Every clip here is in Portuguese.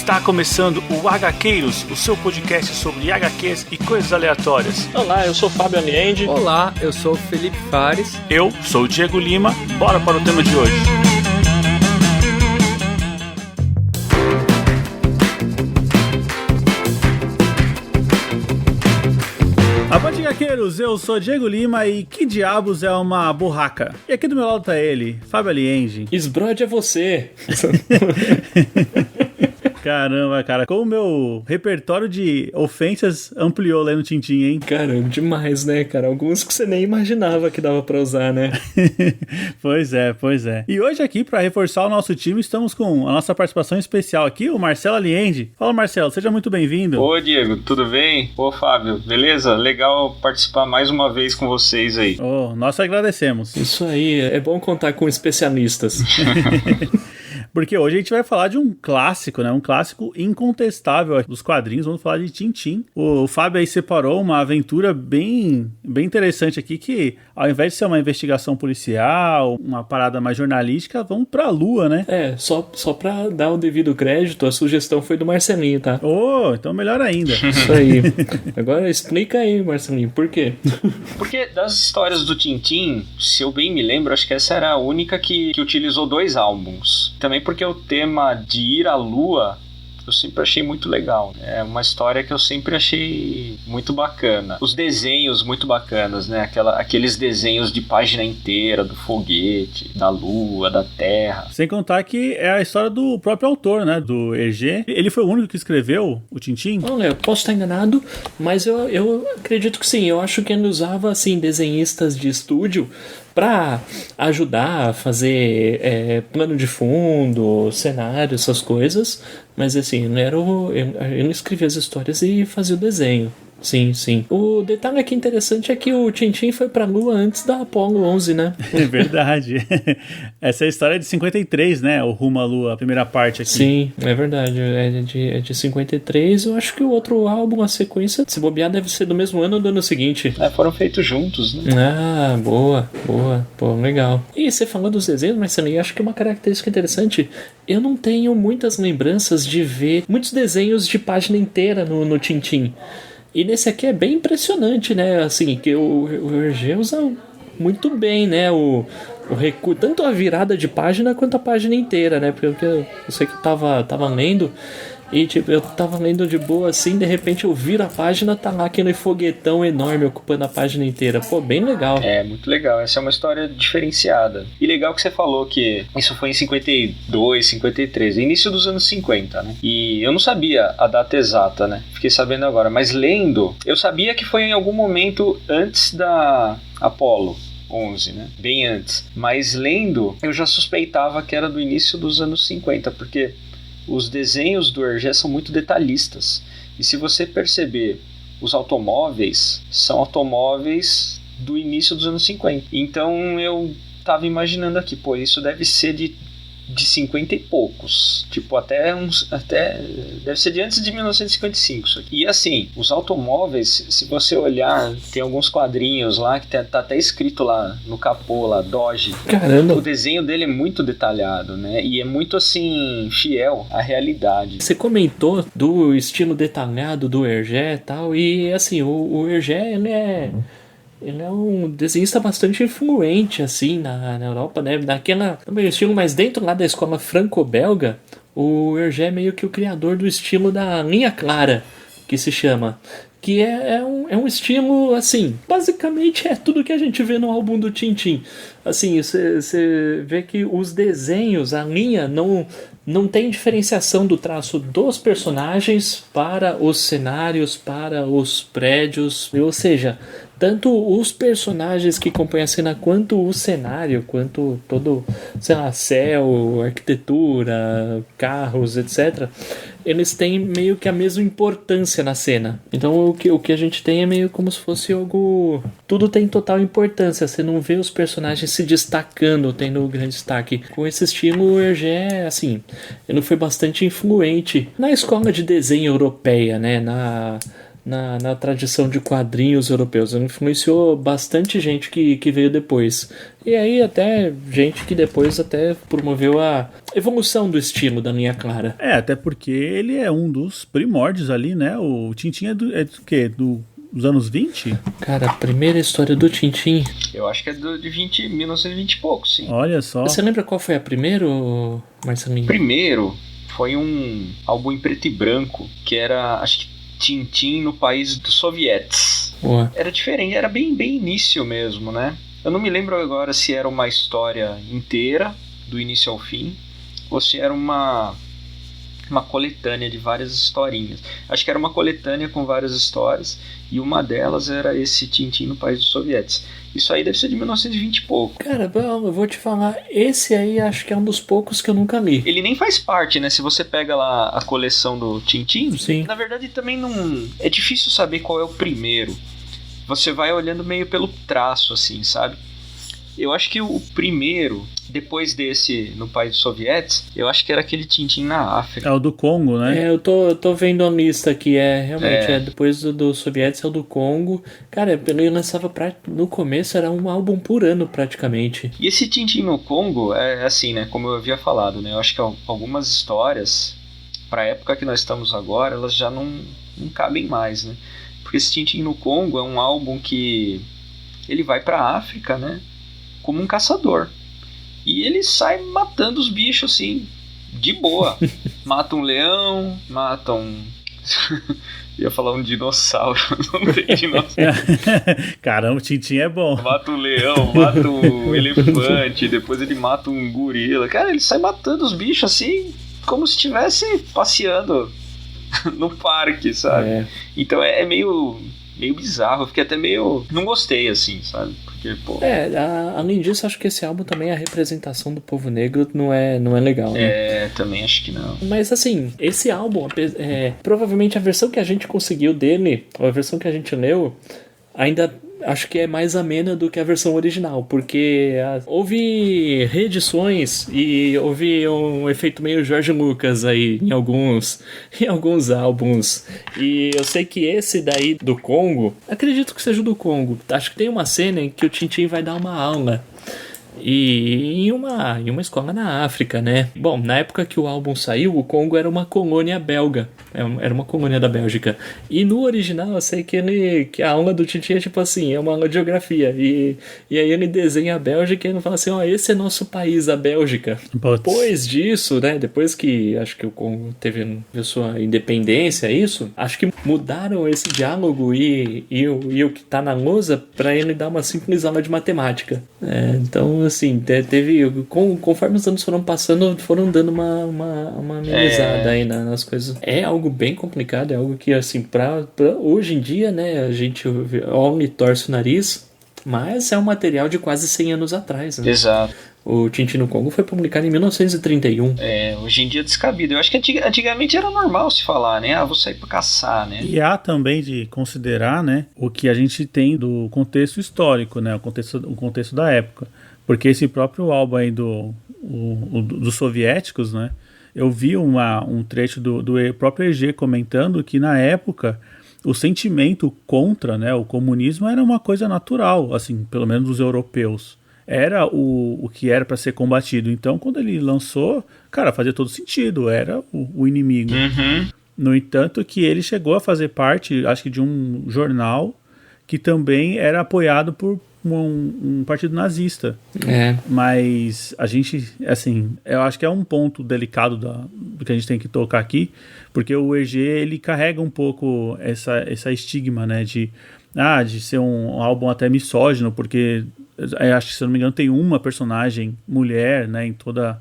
Está começando o HQueiros, o seu podcast sobre HQs e coisas aleatórias. Olá, eu sou o Fábio Aniende. Olá, eu sou o Felipe Fares. Eu sou o Diego Lima. Bora para o tema de hoje. Avante, HQueiros, eu sou Diego Lima e que diabos é uma burraca? E aqui do meu lado tá ele, Fábio Aniende. Esbrode é você. Caramba, cara, como o meu repertório de ofensas ampliou lá no Tintin, hein? Caramba, demais, né, cara? Alguns que você nem imaginava que dava pra usar, né? Pois é. E hoje aqui, pra reforçar o nosso time, estamos com a nossa participação especial aqui, o Marcelo Aliende. Fala, Marcelo, seja muito bem-vindo. Ô, Diego, tudo bem? Ô, Fábio, beleza? Legal participar mais uma vez com vocês aí. Oh, nós agradecemos. Isso aí, é bom contar com especialistas. Porque hoje a gente vai falar de um clássico, né? Um clássico incontestável dos quadrinhos. Vamos falar de Tintin. O Fábio aí separou uma aventura bem interessante aqui, que ao invés de ser uma investigação policial, uma parada mais jornalística, vamos pra lua, né? É, só pra dar o devido crédito, a sugestão foi do Marcelinho, tá? Oh, então melhor ainda. Isso aí. Agora explica aí, Marcelinho, por quê? Porque das histórias do Tintin, se eu bem me lembro, acho que essa era a única que utilizou 2 álbuns. Também porque o tema de ir à lua eu sempre achei muito legal. É uma história que eu sempre achei muito bacana. Os desenhos muito bacanas, né? Aqueles desenhos de página inteira do foguete, da lua, da terra. Sem contar que é a história do próprio autor, né? Do Hergé. Ele foi o único que escreveu o Tintin? Olha, eu posso estar enganado, mas eu acredito que sim. Eu acho que ele usava, assim, desenhistas de estúdio para ajudar a fazer plano de fundo, cenário, essas coisas. Mas assim, eu não escrevia as histórias e fazia o desenho. Sim. O detalhe aqui interessante é que o Tintin foi pra Lua antes da Apollo 11, né? É verdade. Essa é a história de 53, né? O Rumo à Lua, a primeira parte aqui. Sim, é verdade. É de 53. Eu acho que o outro álbum, a sequência, se bobear, deve ser do mesmo ano ou do ano seguinte. Foram feitos juntos, né? Ah, boa. Pô, legal. E você falou dos desenhos, Marcelo, eu acho que uma característica interessante, eu não tenho muitas lembranças de ver muitos desenhos de página inteira no Tintin. E nesse aqui é bem impressionante, né? Assim, que o Hergé usa muito bem, né? O recuo, tanto a virada de página quanto a página inteira, né? Porque eu sei que eu tava lendo e tipo, eu tava lendo de boa assim, de repente eu viro a página, tá lá aquele foguetão enorme ocupando a página inteira. Pô, bem legal. É, muito legal. Essa é uma história diferenciada. E legal que você falou que isso foi em 52, 53, início dos anos 50, né? E eu não sabia a data exata, né? Fiquei sabendo agora. Mas lendo, eu sabia que foi em algum momento antes da Apollo 11, né? Bem antes. Mas lendo, eu já suspeitava que era do início dos anos 50, porque os desenhos do Hergé são muito detalhistas. E se você perceber, os automóveis são automóveis do início dos anos 50. Então eu tava imaginando aqui, pô, isso deve ser de 50 e poucos. Tipo, até deve ser de antes de 1955 isso aqui. E assim, os automóveis, se você olhar, tem alguns quadrinhos lá que tá até escrito lá no capô, lá, Dodge. Caramba! O desenho dele é muito detalhado, né? E é muito, assim, fiel à realidade. Você comentou do estilo detalhado do Hergé e tal, e assim, o Hergé, ele é um desenhista bastante influente, assim, na Europa, né? Também estilo, mas dentro lá da escola franco-belga, o Hergé é meio que o criador do estilo da linha clara, que se chama. Que é um estilo, assim, basicamente é tudo que a gente vê no álbum do Tintin. Assim, você vê que os desenhos, a linha, não tem diferenciação do traço dos personagens para os cenários, para os prédios, ou seja, tanto os personagens que compõem a cena, quanto o cenário, quanto todo, sei lá, céu, arquitetura, carros, etc., eles têm meio que a mesma importância na cena. Então o que a gente tem é meio como se fosse algo... Tudo tem total importância, você não vê os personagens se destacando, tendo um grande destaque. Com esse estilo, o Hergé, assim, ele foi bastante influente na escola de desenho europeia, né, na tradição de quadrinhos europeus. Ele influenciou bastante gente que veio depois. E aí até gente que depois até promoveu a evolução do estilo da linha clara. Até porque ele é um dos primórdios ali, né? O Tintin é do quê? Dos anos 20? Cara, a primeira história do Tintin... Eu acho que é de 1920 e pouco, sim. Olha só. Você lembra qual foi a primeira, Marcelinho? Primeiro foi um álbum em preto e branco, que era, acho que Tintin no país dos sovietes. Boa. Era diferente, era bem início mesmo, né? Eu não me lembro agora se era uma história inteira, do início ao fim, ou se era uma coletânea de várias historinhas. Acho que era uma coletânea com várias histórias, e uma delas era esse Tintin no país dos sovietes. Isso aí deve ser de 1920 e pouco. Cara, eu vou te falar, esse aí acho que é um dos poucos que eu nunca li. Ele nem faz parte, né? Se você pega lá a coleção do Tintin, sim, na verdade também não... É difícil saber qual é o primeiro. Você vai olhando meio pelo traço, assim, sabe? Eu acho que o primeiro, depois desse no país dos sovietes, eu acho que era aquele Tintin na África. É o do Congo, né? Eu tô vendo a lista aqui, realmente, depois do sovietes é o do Congo. Cara, ele lançava no começo, era um álbum por ano praticamente. E esse Tintin no Congo é assim, né, como eu havia falado, né, eu acho que algumas histórias, pra época que nós estamos agora, elas já não cabem mais, né, porque esse Tintin no Congo é um álbum que ele vai pra África, né, como um caçador. E ele sai matando os bichos, assim, de boa. Mata um leão, mata um... ia falar um dinossauro, não tem dinossauro. Caramba, o Tintin é bom. Mata um leão, mata um elefante, depois ele mata um gorila. Cara, ele sai matando os bichos, assim, como se estivesse passeando no parque, sabe? Então é meio bizarro. Eu fiquei até meio... não gostei, assim, sabe? Porque, pô... além disso, acho que esse álbum também, a representação do povo negro não é legal, né? Também acho que não. Mas, assim, esse álbum, provavelmente a versão que a gente conseguiu dele, ou a versão que a gente leu, ainda... acho que é mais amena do que a versão original, porque houve reedições e houve um efeito meio Jorge Lucas aí em alguns álbuns. E eu sei que esse daí do Congo, acredito que seja do Congo, acho que tem uma cena em que o Tintin vai dar uma aula e em uma escola na África, né? Bom, na época que o álbum saiu, o Congo era uma colônia belga. Era uma colônia da Bélgica. E no original, eu sei que a aula do Tintin é tipo assim, é uma aula de geografia. E aí ele desenha a Bélgica e ele fala assim, esse é nosso país, a Bélgica. Depois disso, né? Depois que acho que o Congo teve a sua independência, acho que mudaram esse diálogo e o que tá na lousa pra ele dar uma simples aula de matemática. Então, assim, teve... Conforme os anos foram passando, foram dando uma amenizada aí nas coisas. É algo bem complicado, é algo que, assim, pra hoje em dia, né, a gente olha e torce o nariz, mas é um material de quase 100 anos atrás, né? Exato. O Tintin no Congo foi publicado em 1931. Hoje em dia é descabido. Eu acho que antigamente era normal se falar, né? Vou sair pra caçar, né? E há também de considerar, né, o que a gente tem do contexto histórico, né, o contexto da época. Porque esse próprio álbum aí dos soviéticos, né, eu vi um trecho do próprio EG comentando que na época o sentimento contra, né, o comunismo era uma coisa natural, assim, pelo menos dos europeus. Era o que era para ser combatido. Então, quando ele lançou, cara, fazia todo sentido, era o inimigo. Uhum. No entanto, que ele chegou a fazer parte, acho que de um jornal que também era apoiado por um partido nazista. Mas a gente, assim, eu acho que é um ponto delicado do que a gente tem que tocar aqui, porque o EG, ele carrega um pouco essa estigma, né, de ser um álbum até misógino, porque eu acho que, se eu não me engano, tem uma personagem mulher, né, em toda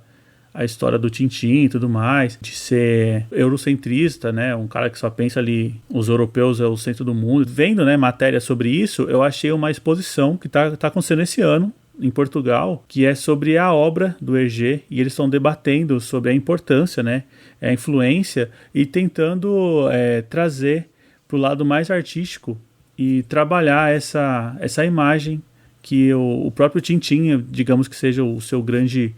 a história do Tintin e tudo mais, de ser eurocentrista, né, um cara que só pensa ali, os europeus é o centro do mundo. Vendo, né, matéria sobre isso, eu achei uma exposição que tá acontecendo esse ano, em Portugal, que é sobre a obra do EG, e eles estão debatendo sobre a importância, né, a influência, e tentando trazer para o lado mais artístico e trabalhar essa imagem que o próprio Tintin, digamos que seja o seu grande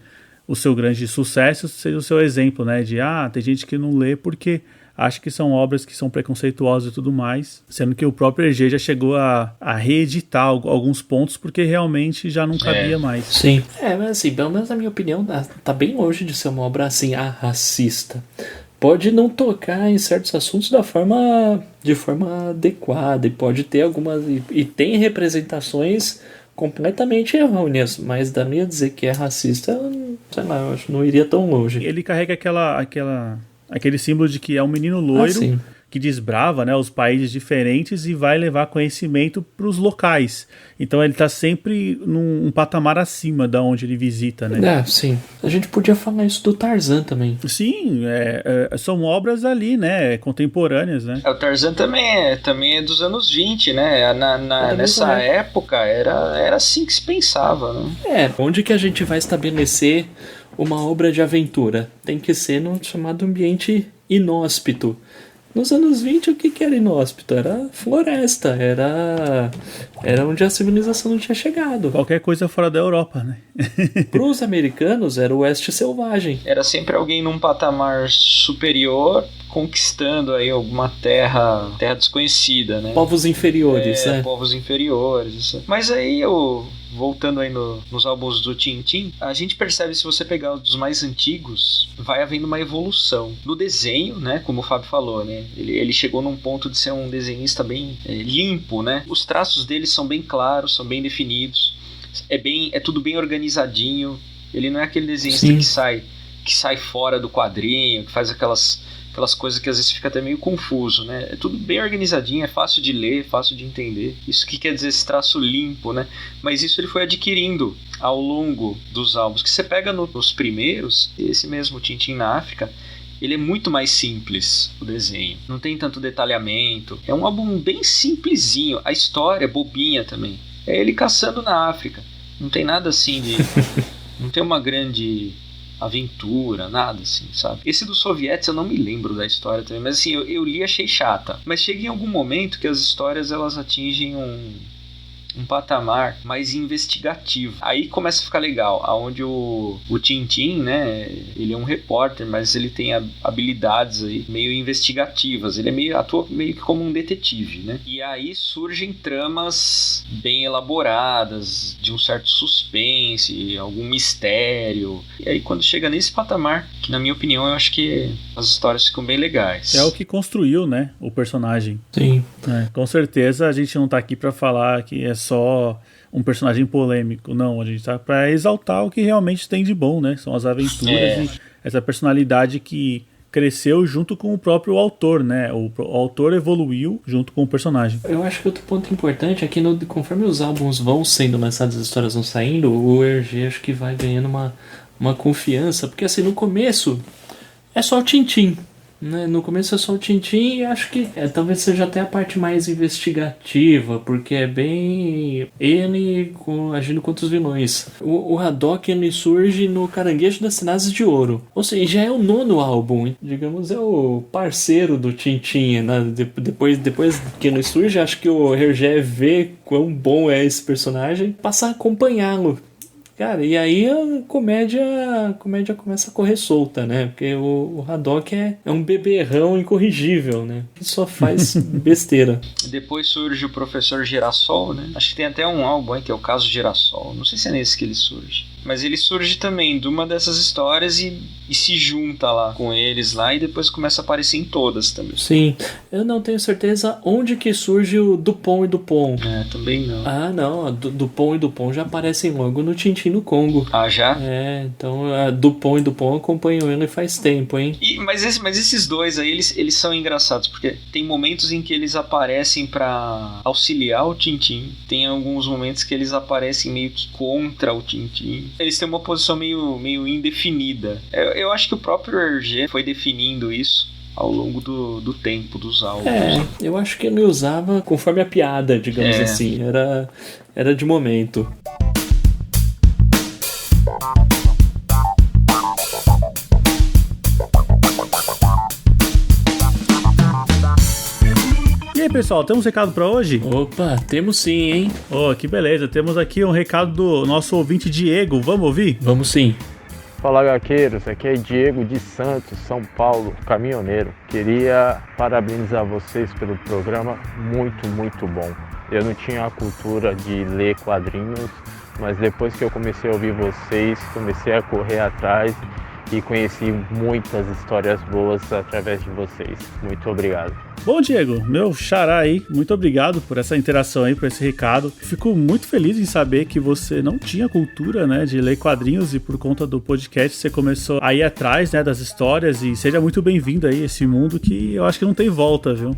sucesso, seja o seu exemplo, né, de tem gente que não lê porque acha que são obras que são preconceituosas e tudo mais, sendo que o próprio Hergé já chegou a reeditar alguns pontos porque realmente já não cabia mais. Sim. Mas assim, pelo menos na minha opinião, tá bem longe de ser uma obra assim, racista. Pode não tocar em certos assuntos de forma adequada, e pode ter algumas... E tem representações completamente errôneas, mas da minha dizer que é racista, sei lá, eu acho que não iria tão longe. Ele carrega aquele símbolo de que é um menino loiro que desbrava, né, os países diferentes e vai levar conhecimento para os locais. Então ele está sempre num patamar acima da onde ele visita, né? Sim. A gente podia falar isso do Tarzan também. Sim, são obras ali, né, contemporâneas, né? O Tarzan também é dos anos 20, né? Nessa época era assim que se pensava, né? Onde que a gente vai estabelecer uma obra de aventura? Tem que ser num chamado ambiente inóspito. Nos anos 20, o que era inóspito? Era floresta, era onde a civilização não tinha chegado. Qualquer coisa fora da Europa, né? Para os americanos, era o oeste selvagem. Era sempre alguém num patamar superior, conquistando aí alguma terra desconhecida, né? Povos inferiores, né? Povos inferiores. Mas aí voltando aí nos álbuns do Tintin, a gente percebe, se você pegar os dos mais antigos, vai havendo uma evolução no desenho, né? Como o Fábio falou, né? Ele chegou num ponto de ser um desenhista bem limpo, né? Os traços dele são bem claros, são bem definidos, é tudo bem organizadinho. Ele não é aquele desenhista que sai fora do quadrinho, que faz aquelas coisas que às vezes fica até meio confuso, né? É tudo bem organizadinho, é fácil de ler, fácil de entender. Isso que quer dizer esse traço limpo, né? Mas isso ele foi adquirindo ao longo dos álbuns. Que você pega nos primeiros, esse mesmo Tintin na África, ele é muito mais simples, o desenho. Não tem tanto detalhamento. É um álbum bem simplesinho. A história é bobinha também. É ele caçando na África. Não tem nada assim de... Não tem uma grande... aventura, nada assim, sabe? Esse dos sovietes eu não me lembro da história também, mas assim, eu li e achei chata. Mas chega em algum momento que as histórias elas atingem um patamar mais investigativo. Aí começa a ficar legal, aonde o Tintin, né, ele é um repórter, mas ele tem habilidades aí meio investigativas, ele atua meio que como um detetive, né? E aí surgem tramas bem elaboradas, de um certo suspense, algum mistério. E aí quando chega nesse patamar, que na minha opinião eu acho que as histórias ficam bem legais. É o que construiu, né, o personagem. Sim. Com certeza a gente não tá aqui pra falar que é só um personagem polêmico, não, a gente tá pra exaltar o que realmente tem de bom, né, são as aventuras e essa personalidade que cresceu junto com o próprio autor, né, o autor evoluiu junto com o personagem. Eu acho que outro ponto importante é que conforme os álbuns vão sendo lançados, as histórias vão saindo, o Hergé acho que vai ganhando uma confiança, porque assim, no começo é só o Tintin, né? No começo é só o Tintin e acho que talvez seja até a parte mais investigativa, porque é bem ele agindo contra os vilões. O Haddock ele surge no Caranguejo das Tenazes de Ouro, ou seja, já é o 9º álbum, digamos, é o parceiro do Tintin, né? Depois que ele surge, acho que o Hergé vê quão bom é esse personagem, passa a acompanhá-lo. Cara, e aí a comédia começa a correr solta, né? Porque o Haddock é um beberrão incorrigível, né? Que só faz besteira. Depois surge o Professor Girassol, né? Acho que tem até um álbum aí que é o Caso Girassol. Não sei se é nesse que ele surge. Mas ele surge também de uma dessas histórias e se junta lá com eles lá e depois começa a aparecer em todas também. Sim, eu não tenho certeza onde que surge o Dupont e Dupont. Também não. Ah, não, Dupont e Dupont já aparecem logo no Tintin no Congo. Ah, já? Então Dupont e Dupont acompanham ele faz tempo, hein? Mas esses dois aí, eles são engraçados, porque tem momentos em que eles aparecem pra auxiliar o Tintin, tem alguns momentos que eles aparecem meio que contra o Tintin. Eles têm uma posição meio indefinida. Eu acho que o próprio Hergé foi definindo isso ao longo do tempo dos álbuns. Eu acho que ele usava conforme a piada, digamos assim. Era de momento. E aí, pessoal, temos um recado pra hoje? Opa, temos sim, hein? Que beleza. Temos aqui um recado do nosso ouvinte Diego. Vamos ouvir? Vamos sim. Fala, HQueiros, aqui é Diego de Santos, São Paulo, caminhoneiro. Queria parabenizar vocês pelo programa, muito bom. Eu não tinha a cultura de ler quadrinhos, mas depois que eu comecei a ouvir vocês, comecei a correr atrás e conheci muitas histórias boas através de vocês. Muito obrigado. Bom, Diego, meu xará aí, muito obrigado por essa interação aí, por esse recado. Fico muito feliz em saber que você não tinha cultura, né, de ler quadrinhos e por conta do podcast você começou a ir atrás, né, das histórias e seja muito bem-vindo aí a esse mundo que eu acho que não tem volta, viu?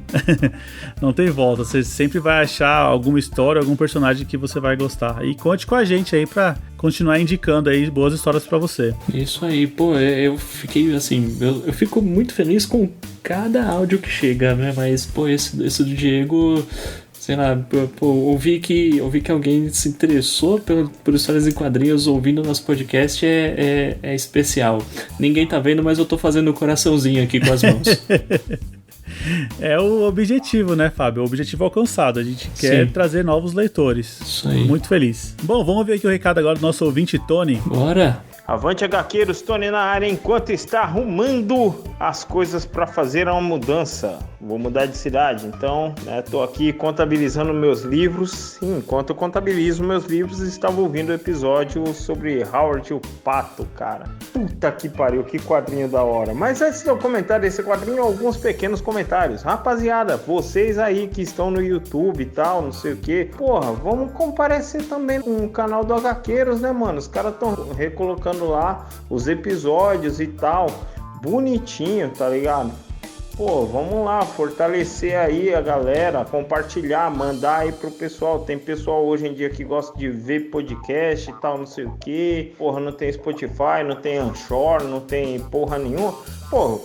Não tem volta, você sempre vai achar alguma história, algum personagem que você vai gostar. E conte com a gente aí pra continuar indicando aí boas histórias pra você. Isso aí, pô, eu fiquei assim, eu fico muito feliz com cada áudio que chega, né? Mas, pô, esse do Diego, sei lá, pô, ouvi que alguém se interessou por histórias em quadrinhos ouvindo nosso podcast é especial. Ninguém tá vendo, mas eu tô fazendo um coraçãozinho aqui com as mãos. É o objetivo, né, Fábio? O objetivo alcançado. A gente quer trazer novos leitores. Isso aí. Muito feliz. Bom, vamos ver aqui o recado agora do nosso ouvinte, Tony. Bora! Avante, HQueiros, Tony na área enquanto está arrumando as coisas para fazer uma mudança. Vou mudar de cidade, então, tô aqui contabilizando meus livros. Sim, enquanto eu contabilizo meus livros, estava ouvindo o episódio sobre Howard o Pato, cara. Puta que pariu, que quadrinho da hora. Mas antes de eu comentar desse quadrinho, alguns pequenos comentários. Rapaziada, vocês aí que estão no YouTube e tal, não sei o que, porra, vamos comparecer também no canal do HQueiros, né, mano? Os caras estão recolocando lá os episódios e tal, bonitinho, tá ligado? Pô, vamos lá, fortalecer aí a galera, compartilhar, mandar aí pro pessoal. Tem pessoal hoje em dia que gosta de ver podcast e tal, não sei o que. Porra, não tem Spotify, não tem Anchor, não tem porra nenhuma. Porra,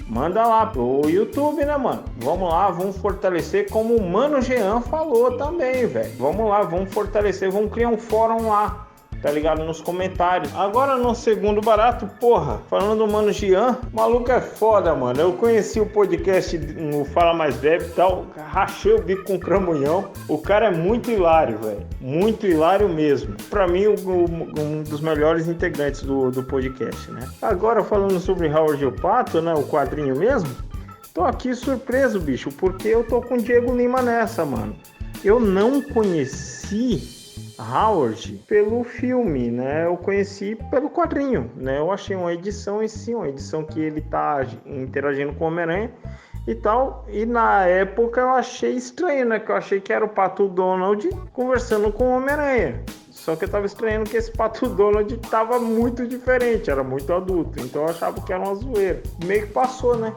manda lá pro YouTube, né, mano? Vamos lá, vamos fortalecer como o Mano Jean falou também, velho. Vamos lá, vamos fortalecer, vamos criar um fórum lá, tá ligado? Nos comentários. Agora no segundo barato, porra, falando do Mano Jean, o maluco é foda, mano. Eu conheci o podcast no Fala Mais Bebe e tal, rachei o bico com o Cramunhão. O cara é muito hilário, velho. Muito hilário mesmo. Pra mim, um dos melhores integrantes do podcast, né? Agora falando sobre Howard o Pato, né? O quadrinho mesmo. Tô aqui surpreso, bicho, porque eu tô com o Diego Lima nessa, mano. Eu não conheci Howard pelo filme, né? Eu conheci pelo quadrinho, né? Eu achei uma edição em si, uma edição que ele tá interagindo com o Homem-Aranha e tal, e na época eu achei estranho, né? Que eu achei que era o Pato Donald conversando com o Homem-Aranha. Só que eu tava estranhando que esse Pato Donald tava muito diferente, era muito adulto, então eu achava que era uma zoeira. Meio que passou, né?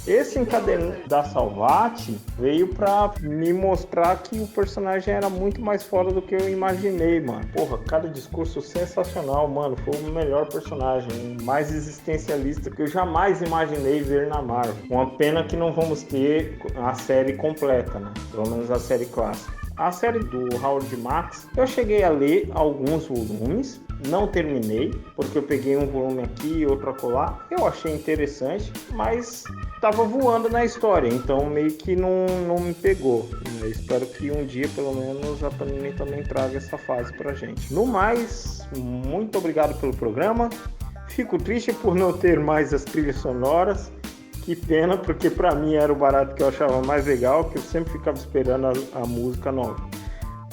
Esse encadernado da Salvati veio pra me mostrar que o personagem era muito mais fora do que eu imaginei, mano. Porra, cada discurso sensacional, mano. Foi o melhor personagem, mais existencialista que eu jamais imaginei ver na Marvel. Uma pena que não vamos ter a série completa, né? Pelo menos a série clássica. A série do Howard Max, eu cheguei a ler alguns volumes. Não terminei, porque eu peguei um volume aqui e outro acolá. Eu achei interessante, mas tava voando na história, então meio que não me pegou. Eu espero que um dia, pelo menos, a Panini também traga essa fase pra gente. No mais, muito obrigado pelo programa. Fico triste por não ter mais as trilhas sonoras. Que pena, porque pra mim era o barato que eu achava mais legal, que eu sempre ficava esperando a música nova.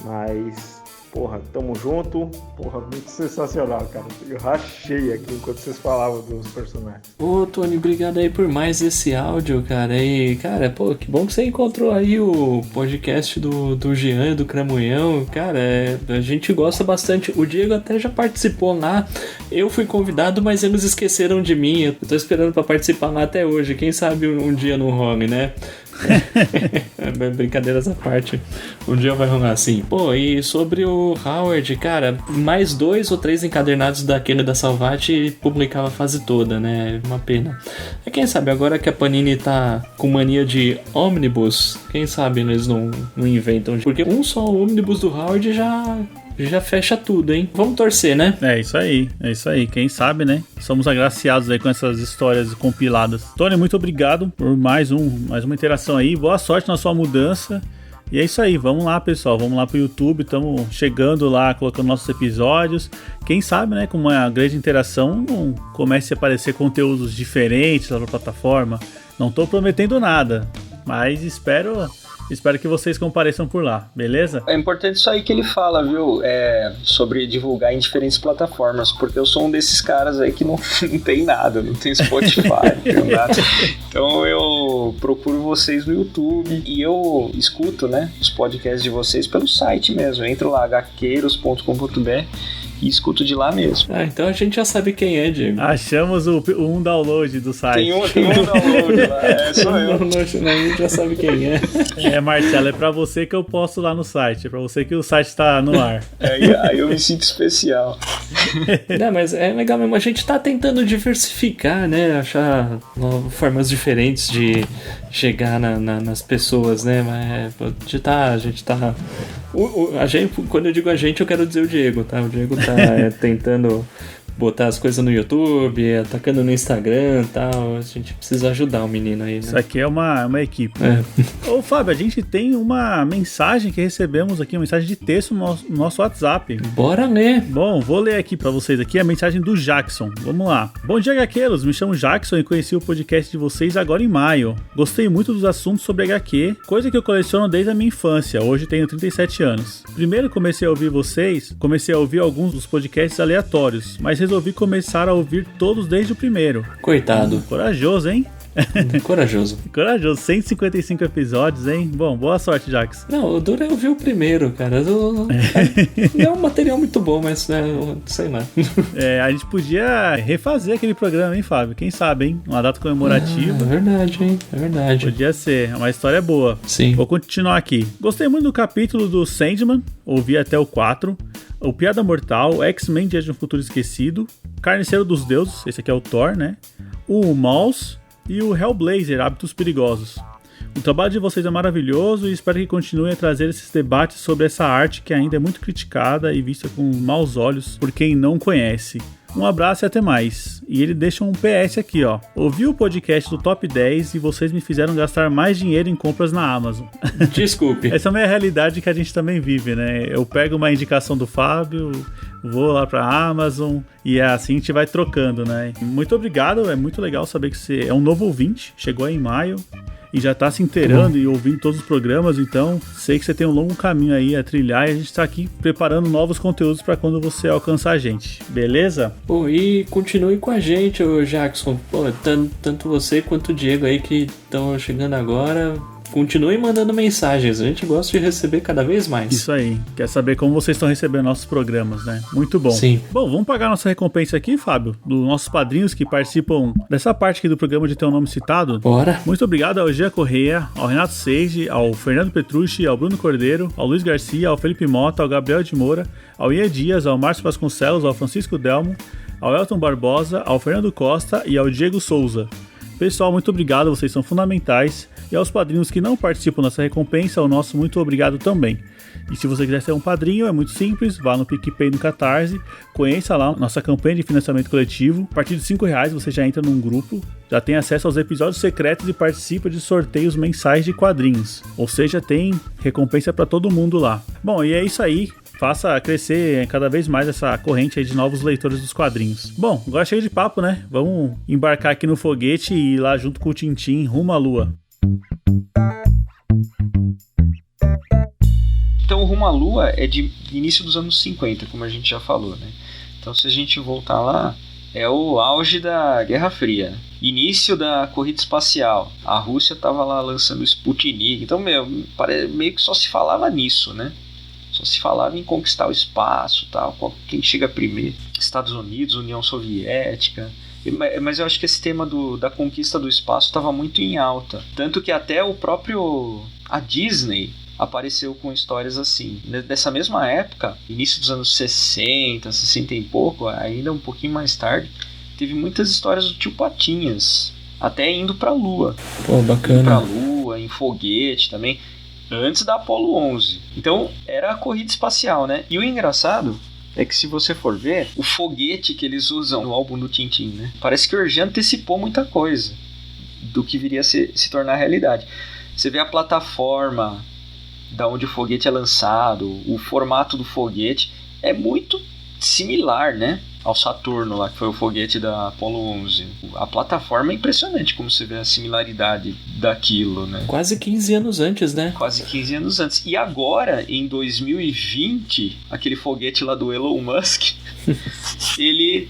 Mas... porra, tamo junto. Porra, muito sensacional, cara. Eu rachei aqui enquanto vocês falavam dos personagens. Ô, Tony, obrigado aí por mais esse áudio, cara. E, cara, pô, que bom que você encontrou aí o podcast do Jean e do Cramunhão. Cara, a gente gosta bastante. O Diego até já participou lá. Eu fui convidado, mas eles esqueceram de mim. Eu tô esperando pra participar lá até hoje. Quem sabe um dia não rola, né? Brincadeiras à parte, um dia vai rolar assim. Pô, e sobre o Howard, cara, mais 2 ou 3 encadernados daquele da Salvati publicava a fase toda, né? Uma pena. E quem sabe agora que a Panini tá com mania de ônibus, quem sabe eles não inventam, porque um só ônibus do Howard já fecha tudo, hein? Vamos torcer, né? É isso aí. Quem sabe, né? Somos agraciados aí com essas histórias compiladas. Tony, muito obrigado por mais uma interação aí. Boa sorte na sua mudança. E é isso aí, vamos lá, pessoal, vamos lá pro YouTube, estamos chegando lá, colocando nossos episódios. Quem sabe, né, com uma grande interação, comece a aparecer conteúdos diferentes lá na plataforma. Não tô prometendo nada, mas espero que vocês compareçam por lá, beleza? É importante isso aí que ele fala, viu? Sobre divulgar em diferentes plataformas, porque eu sou um desses caras aí que não tem nada, não tem Spotify, não tem nada. Então eu procuro vocês no YouTube e eu escuto, né, os podcasts de vocês pelo site mesmo. Eu entro lá, hqueiros.com.br e escuto de lá mesmo. Então a gente já sabe quem é, Diego. Achamos um download do site. Tem um download lá, sou eu. A gente já sabe quem é. Marcelo, é pra você que eu posto lá no site, é pra você que o site tá no ar. Aí eu me sinto especial. Não, mas é legal mesmo, a gente tá tentando diversificar, né, achar formas diferentes de chegar nas pessoas, né, mas a gente tá quando eu digo a gente, eu quero dizer o Diego, tá? O Diego tá tentando botar as coisas no YouTube, atacando no Instagram e tal. A gente precisa ajudar o menino aí, né? Isso aqui é uma equipe. Ô, Fábio, a gente tem uma mensagem que recebemos aqui, uma mensagem de texto no nosso WhatsApp. Bora ler. Bom, vou ler aqui pra vocês aqui a mensagem do Jackson. Vamos lá. Bom dia, HQueiros. Me chamo Jackson e conheci o podcast de vocês agora em maio. Gostei muito dos assuntos sobre HQ, coisa que eu coleciono desde a minha infância. Hoje tenho 37 anos. Primeiro comecei a ouvir alguns dos podcasts aleatórios, mas resolvi começar a ouvir todos desde o primeiro. Coitado. Corajoso, hein? Corajoso. 155 episódios, hein? Bom, boa sorte, Jax. Não, o duro é ouvir o primeiro, cara. Não é um material muito bom, mas sei lá. A gente podia refazer aquele programa, hein, Fábio? Quem sabe, hein? Uma data comemorativa. É verdade, hein? É verdade. Podia ser, uma história boa. Sim. Vou continuar aqui. Gostei muito do capítulo do Sandman, ouvi até o 4. O Piada Mortal, X-Men Dia de um Futuro Esquecido, Carniceiro dos Deuses, esse aqui é o Thor, né? O Mouse e o Hellblazer, Hábitos Perigosos. O trabalho de vocês é maravilhoso e espero que continuem a trazer esses debates sobre essa arte que ainda é muito criticada e vista com maus olhos por quem não conhece. Um abraço e até mais. E ele deixa um PS aqui, ó. Ouvi o podcast do Top 10 e vocês me fizeram gastar mais dinheiro em compras na Amazon. Desculpe. Essa é uma realidade que a gente também vive, né? Eu pego uma indicação do Fábio, vou lá pra Amazon e assim a gente vai trocando, né? Muito obrigado, é muito legal saber que você é um novo ouvinte, chegou aí em maio e já tá se inteirando e ouvindo todos os programas, então sei que você tem um longo caminho aí a trilhar e a gente tá aqui preparando novos conteúdos para quando você alcançar a gente, beleza? Pô, e continue com a gente, ô Jackson. Pô, tanto você quanto o Diego aí que estão chegando agora. Continuem mandando mensagens, a gente gosta de receber cada vez mais. Isso aí, quer saber como vocês estão recebendo nossos programas, né? Muito bom. Sim. Bom, vamos pagar nossa recompensa aqui, Fábio, dos nossos padrinhos que participam dessa parte aqui do programa de ter um nome citado. Bora. Muito obrigado ao Gia Correia, ao Renato Seiji, ao Fernando Petrucci, ao Bruno Cordeiro, ao Luiz Garcia, ao Felipe Mota, ao Gabriel de Moura, ao Ian Dias, ao Márcio Vasconcelos, ao Francisco Delmo, ao Elton Barbosa, ao Fernando Costa e ao Diego Souza. Pessoal, muito obrigado, vocês são fundamentais. E aos padrinhos que não participam dessa recompensa, o nosso muito obrigado também. E se você quiser ser um padrinho, é muito simples, vá no PicPay e no Catarse, conheça lá nossa campanha de financiamento coletivo. A partir de R$5 você já entra num grupo, já tem acesso aos episódios secretos e participa de sorteios mensais de quadrinhos. Ou seja, tem recompensa para todo mundo lá. Bom, e é isso aí. Faça crescer cada vez mais essa corrente aí de novos leitores dos quadrinhos. Bom, agora chega de papo, né? Vamos embarcar aqui no foguete e ir lá junto com o Tintin rumo à Lua. Então o Rumo à Lua é de início dos anos 50, como a gente já falou, né? Então se a gente voltar lá, é o auge da Guerra Fria, início da corrida espacial. A Rússia estava lá lançando o Sputnik, então meio que só se falava nisso, né? Só se falava em conquistar o espaço, tal, quem chega primeiro, Estados Unidos, União Soviética. Mas eu acho que esse tema da conquista do espaço estava muito em alta. Tanto que até a Disney apareceu com histórias assim. Dessa mesma época, início dos anos 60, 60 e pouco, ainda um pouquinho mais tarde, teve muitas histórias do Tio Patinhas, até indo pra Lua. Pô, bacana. Indo pra Lua, em foguete também, antes da Apollo 11. Então, era a corrida espacial, né? E o engraçado é que se você for ver, o foguete que eles usam no álbum do Tintin, né? Parece que o Hergé antecipou muita coisa do que viria a se tornar realidade. Você vê a plataforma da onde o foguete é lançado, o formato do foguete é muito similar, né, ao Saturno lá, que foi o foguete da Apollo 11. A plataforma é impressionante como você vê a similaridade daquilo, né? Quase 15 anos antes, né? Quase 15 anos antes. E agora, em 2020, aquele foguete lá do Elon Musk, ele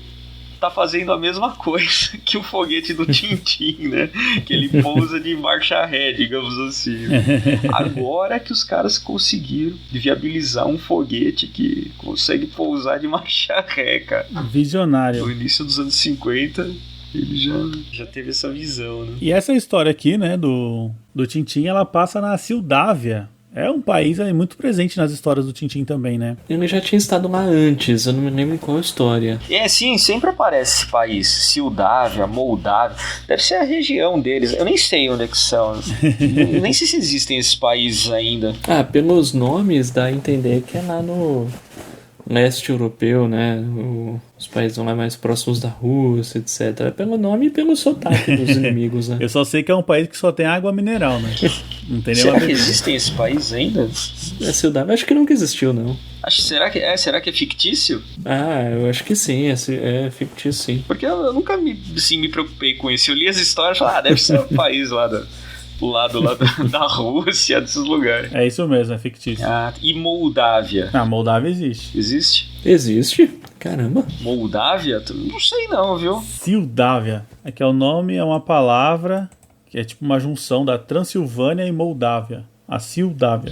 tá fazendo a mesma coisa que o foguete do Tintin, né? Que ele pousa de marcha ré, digamos assim. Né? Agora que os caras conseguiram viabilizar um foguete que consegue pousar de marcha ré, cara. Visionário. No início dos anos 50, ele já teve essa visão, né? E essa história aqui, né, do Tintin, ela passa na Moldávia. É um país aí muito presente nas histórias do Tintin também, né? Ele já tinha estado lá antes, eu não me lembro qual história. Sim, sempre aparece esse país. Moldávia, Moldávia. Deve ser a região deles. Eu nem sei onde é que são. Nem sei se existem esses países ainda. Pelos nomes dá a entender que é lá no leste europeu, né? Os países lá mais próximos da Rússia, etc. Pelo nome e pelo sotaque dos inimigos, né? Eu só sei que é um país que só tem água mineral, né? Não tem Será que existem esses países ainda? Moldávia acho que nunca existiu, não. Será que é fictício? Eu acho que sim, é fictício, sim. Porque eu nunca me preocupei com isso. Eu li as histórias e falei, deve ser um país lá do lado lá da Rússia, desses lugares. É isso mesmo, é fictício. E Moldávia? Moldávia existe. Existe? Existe? Caramba. Moldávia? Não sei não, viu? Moldávia. É que o nome é uma palavra que é tipo uma junção da Transilvânia e Moldávia. A Moldávia.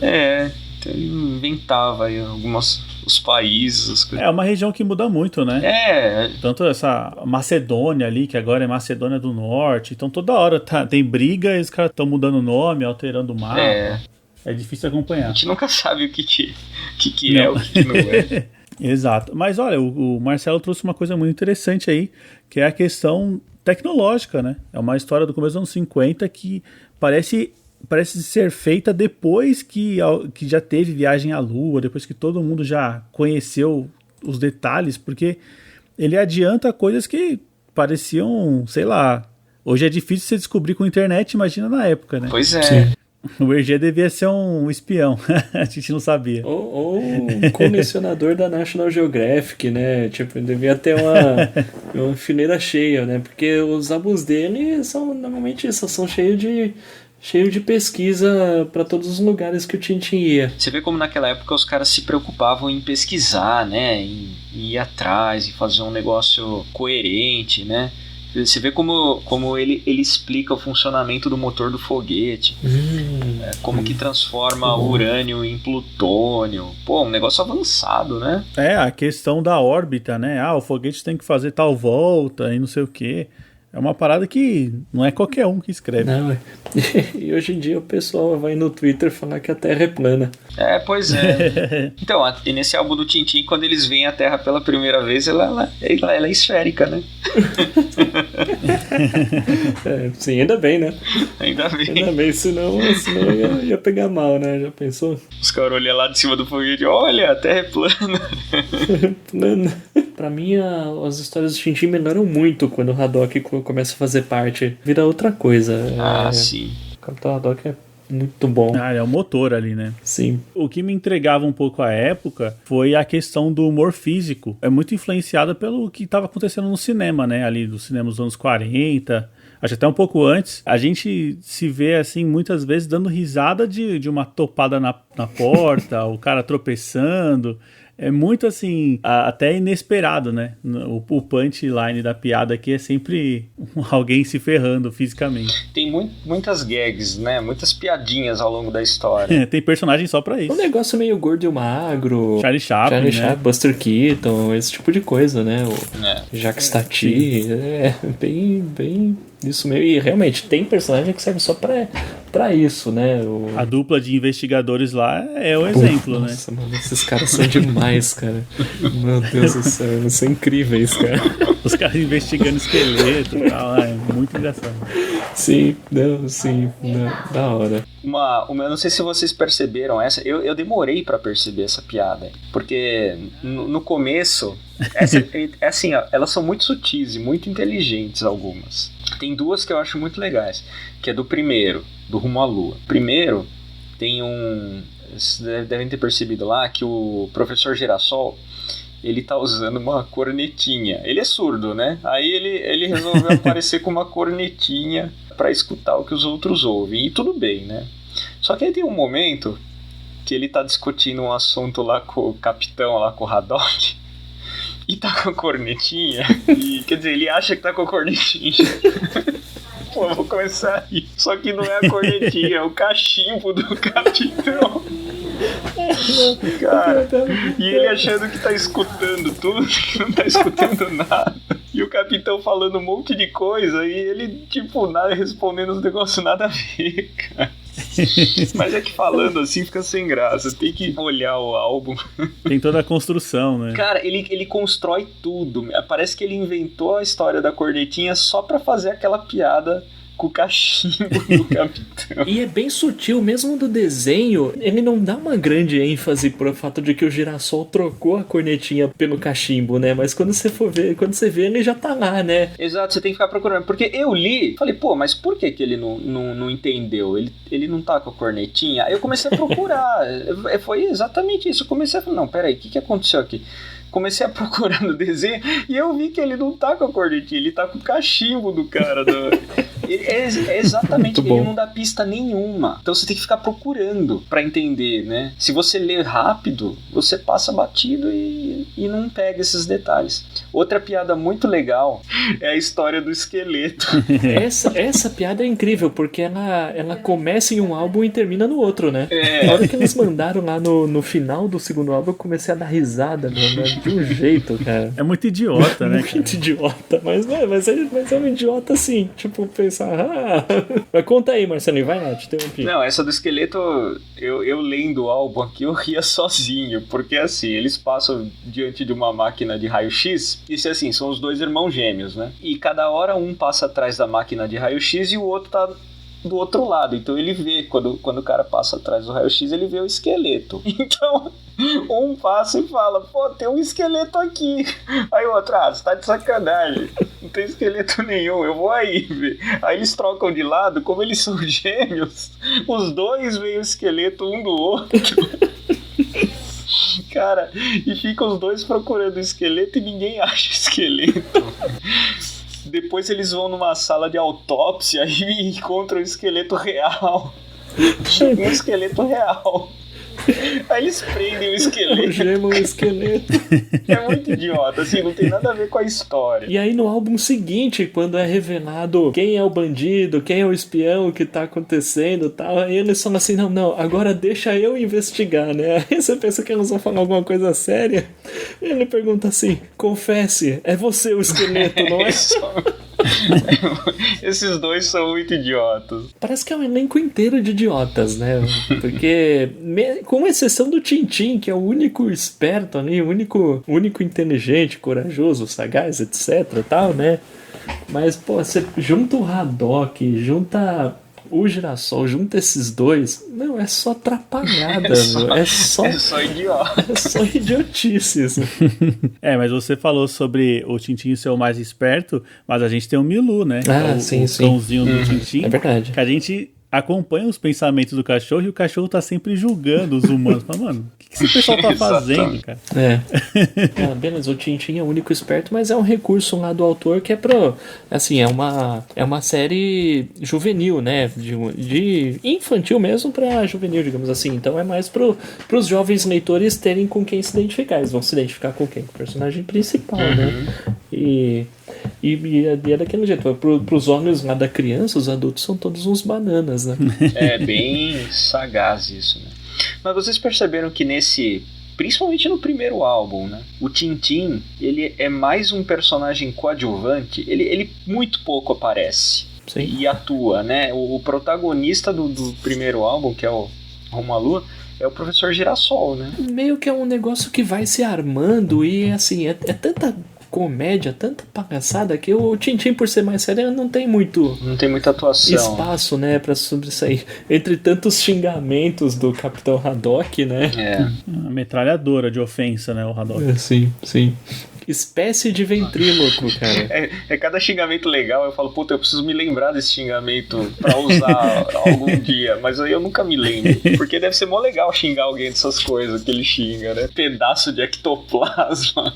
Então ele inventava aí os países, as coisas. É uma região que muda muito, né? Tanto essa Macedônia ali, que agora é Macedônia do Norte. Então toda hora tem briga e os caras estão mudando o nome, alterando o mapa. É difícil acompanhar. A gente nunca sabe o que é, o que não é. Exato. Mas olha, o Marcelo trouxe uma coisa muito interessante aí, que é a questão tecnológica, né? É uma história do começo dos anos 50 que parece ser feita depois que já teve viagem à Lua, depois que todo mundo já conheceu os detalhes, porque ele adianta coisas que pareciam, sei lá, hoje é difícil você descobrir com a internet, imagina na época, né? Pois é. Sim. O Hergé devia ser um espião, a gente não sabia. Ou um colecionador da National Geographic, né? Tipo, devia ter uma fileira cheia, né? Porque os álbuns dele normalmente são cheios de pesquisa para todos os lugares que o Tintin ia. Você vê como naquela época os caras se preocupavam em pesquisar, né? Em ir atrás, em fazer um negócio coerente, né? Você vê como ele explica o funcionamento do motor do foguete, como que transforma o urânio em plutônio. Um negócio avançado, né? A questão da órbita, né? O foguete tem que fazer tal volta e não sei o quê. É uma parada que não é qualquer um que escreve. Não, e hoje em dia o pessoal vai no Twitter falar que a Terra é plana. Pois é. Então, nesse álbum do Tintin, quando eles veem a Terra pela primeira vez, ela é esférica, né? Sim, ainda bem, né? Ainda bem, senão ia pegar mal, né? Já pensou? Os caras olham lá de cima do foguete, olha, a Terra é plana. Plana. Pra mim, as histórias do Tintin melhoram muito quando o Haddock começa a fazer parte. Vira outra coisa. Sim. O Capitão Haddock é muito bom. É o motor ali, né? Sim. O que me entregava um pouco à época foi a questão do humor físico. É muito influenciada pelo que estava acontecendo no cinema, né? Ali do cinema dos anos 40, acho até um pouco antes. A gente se vê, assim, muitas vezes dando risada de uma topada na porta, o cara tropeçando. É muito, assim, até inesperado, né? O punchline da piada aqui é sempre alguém se ferrando fisicamente. Tem muitas gags, né? Muitas piadinhas ao longo da história. Tem personagem só pra isso. Um negócio meio gordo e magro. Charlie Chaplin, né? Buster Keaton, esse tipo de coisa, né? Jacques Tati. Bem isso mesmo. E realmente, tem personagem que serve só pra isso, né? A dupla de investigadores lá é o exemplo, né? Nossa, mano, esses caras são demais, cara. Meu Deus do céu, eles são incríveis, cara. Os caras investigando esqueleto e tal, é muito engraçado. Sim, da hora. Eu não sei se vocês perceberam essa, eu demorei pra perceber essa piada, porque no começo, assim, ó, elas são muito sutis e muito inteligentes algumas. Tem duas que eu acho muito legais, que é do primeiro, do Rumo à Lua. Primeiro, tem vocês devem ter percebido lá que o professor Girassol, ele tá usando uma cornetinha. Ele é surdo, né? Aí ele resolveu aparecer com uma cornetinha para escutar o que os outros ouvem. E tudo bem, né? Só que aí tem um momento que ele tá discutindo um assunto lá com o capitão, lá com o Haddock, e tá com a cornetinha. E, quer dizer, ele acha que tá com a cornetinha. Pô, eu vou começar aí. Só que não é a cornetinha, é o cachimbo do capitão. Cara, e ele achando que tá escutando tudo, que não tá escutando nada. E o capitão falando um monte de coisa e ele, tipo, nada respondendo os negócios nada a ver, cara. Mas é que falando assim fica sem graça. Tem que olhar o álbum. Tem toda a construção, né? Cara, ele constrói tudo. Parece que ele inventou a história da cornetinha só pra fazer aquela piada com o cachimbo do capitão. E é bem sutil, mesmo do desenho, ele não dá uma grande ênfase pro fato de que o Girassol trocou a cornetinha pelo cachimbo, né? Mas quando você for ver, quando você vê, ele já tá lá, né? Exato, você tem que ficar procurando. Porque eu li, falei, pô, mas por que ele não entendeu? Ele não tá com a cornetinha? Aí eu comecei a procurar. Foi exatamente isso. Eu comecei a falar, não, peraí, o que aconteceu aqui? Comecei a procurar no desenho e eu vi que ele não tá com a cornetinha, ele tá com o cachimbo do cara. É exatamente, ele não dá pista nenhuma. Então você tem que ficar procurando pra entender, né? Se você lê rápido, você passa batido e não pega esses detalhes. Outra piada muito legal é a história do esqueleto. Essa piada é incrível, porque ela começa em um álbum e termina no outro, né? Na hora que eles mandaram lá no final do segundo álbum, eu comecei a dar risada, né? De um jeito, cara. É muito idiota, né? Muito idiota, mas é um idiota assim, tipo, pensar, mas conta aí, Marcelinho, vai lá, te interrompi. Não, essa do esqueleto, eu lendo o álbum aqui, eu ria sozinho, porque assim, eles passam diante de uma máquina de raio-x, e assim, são os dois irmãos gêmeos, né? E cada hora um passa atrás da máquina de raio-x e o outro tá do outro lado, então ele vê, quando o cara passa atrás do raio-x, ele vê o esqueleto. Então, um passa e fala, pô, tem um esqueleto aqui. Aí o outro, você tá de sacanagem, não tem esqueleto nenhum, eu vou aí ver. Aí eles trocam de lado, como eles são gêmeos, os dois veem o esqueleto um do outro. Cara, e ficam os dois procurando o esqueleto e ninguém acha o esqueleto. Depois eles vão numa sala de autópsia e encontram um esqueleto real. Um esqueleto real. Aí eles prendem o esqueleto. Algemam o esqueleto. É muito idiota, assim, não tem nada a ver com a história. E aí no álbum seguinte, quando é revelado quem é o bandido, quem é o espião, o que tá acontecendo e tal, aí eles falam assim, não, agora deixa eu investigar, né? Aí você pensa que eles vão falar alguma coisa séria. E ele pergunta assim, confesse, é você o esqueleto, não é? Esses dois são muito idiotas. Parece que é um elenco inteiro de idiotas, né? Porque, com exceção do Tintin, que é o único esperto ali, o único inteligente, corajoso, sagaz, etc, tal, né? Mas, pô, você junta o Haddock, junta o Girassol, junta esses dois, não, é só atrapalhada, é só idiota. É só idiotices. Mas você falou sobre o Tintin ser o mais esperto, mas a gente tem o Milu, né? Sim. O cãozinho do Tintin. É verdade. Que a gente acompanha os pensamentos do cachorro e o cachorro tá sempre julgando os humanos. Mas, mano, o que esse pessoal tá fazendo, cara? Beleza, o Tintin é o único esperto, mas é um recurso lá do autor que é assim, é uma série juvenil, né? De infantil mesmo pra juvenil, digamos assim. Então é mais pros jovens leitores terem com quem se identificar. Eles vão se identificar com quem? Com o personagem principal, né? E é daquele jeito, pros olhos lá da criança, os adultos são todos uns bananas, né? É bem sagaz isso, né? Mas vocês perceberam que principalmente no primeiro álbum, né? O Tintin, ele é mais um personagem coadjuvante, ele muito pouco aparece. Sim. E atua, né? O protagonista do primeiro álbum, que é o Rumo à Lua, é o professor Girassol, né? Meio que é um negócio que vai se armando e, assim, é tanta comédia, tanta palhaçada que o Tintin, por ser mais sério, não tem muita atuação, espaço, né, pra sobressair entre tantos xingamentos do Capitão Haddock, né? Uma metralhadora de ofensa, né, o Haddock. Sim. Espécie de ventríloco, cara. É cada xingamento legal, eu falo, puta, eu preciso me lembrar desse xingamento pra usar algum dia, mas aí eu nunca me lembro, porque deve ser mó legal xingar alguém dessas coisas que ele xinga, né? Pedaço de ectoplasma.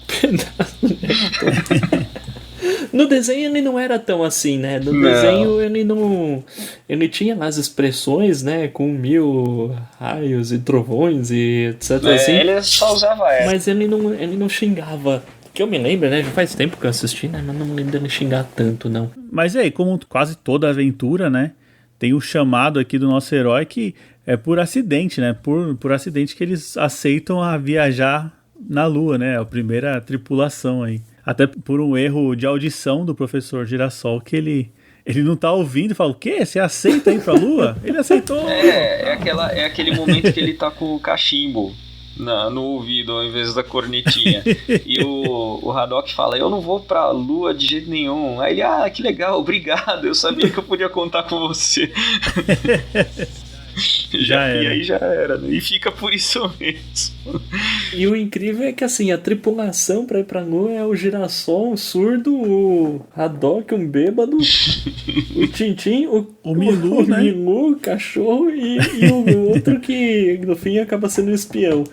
No desenho ele não era tão assim, né? No desenho ele não... Ele tinha as expressões, né? Com 1000 raios e trovões e etc. assim. Ele só usava essa. Mas ele não xingava. Que eu me lembro, né? Já faz tempo que eu assisti, né? Mas não me lembro dele xingar tanto, não. Mas aí, como quase toda aventura, né? Tem o chamado aqui do nosso herói que é por acidente, né? Por acidente que eles aceitam a viajar na Lua, né? A primeira tripulação aí. Até por um erro de audição do professor Girassol, que ele não tá ouvindo e fala, o quê? Você aceita ir pra Lua? Ele aceitou! É aquele momento que ele tá com o cachimbo no ouvido ao invés da cornetinha. E o Haddock fala, eu não vou pra Lua de jeito nenhum. Aí ele, que legal, obrigado, eu sabia que eu podia contar com você. E aí já era, né? E fica por isso mesmo. E o incrível é que assim, a tripulação pra ir pra Lua é o Girassol, o surdo, o Haddock, um bêbado, o Tintin, o Milu, né? Milu, o cachorro e o outro que no fim acaba sendo espião.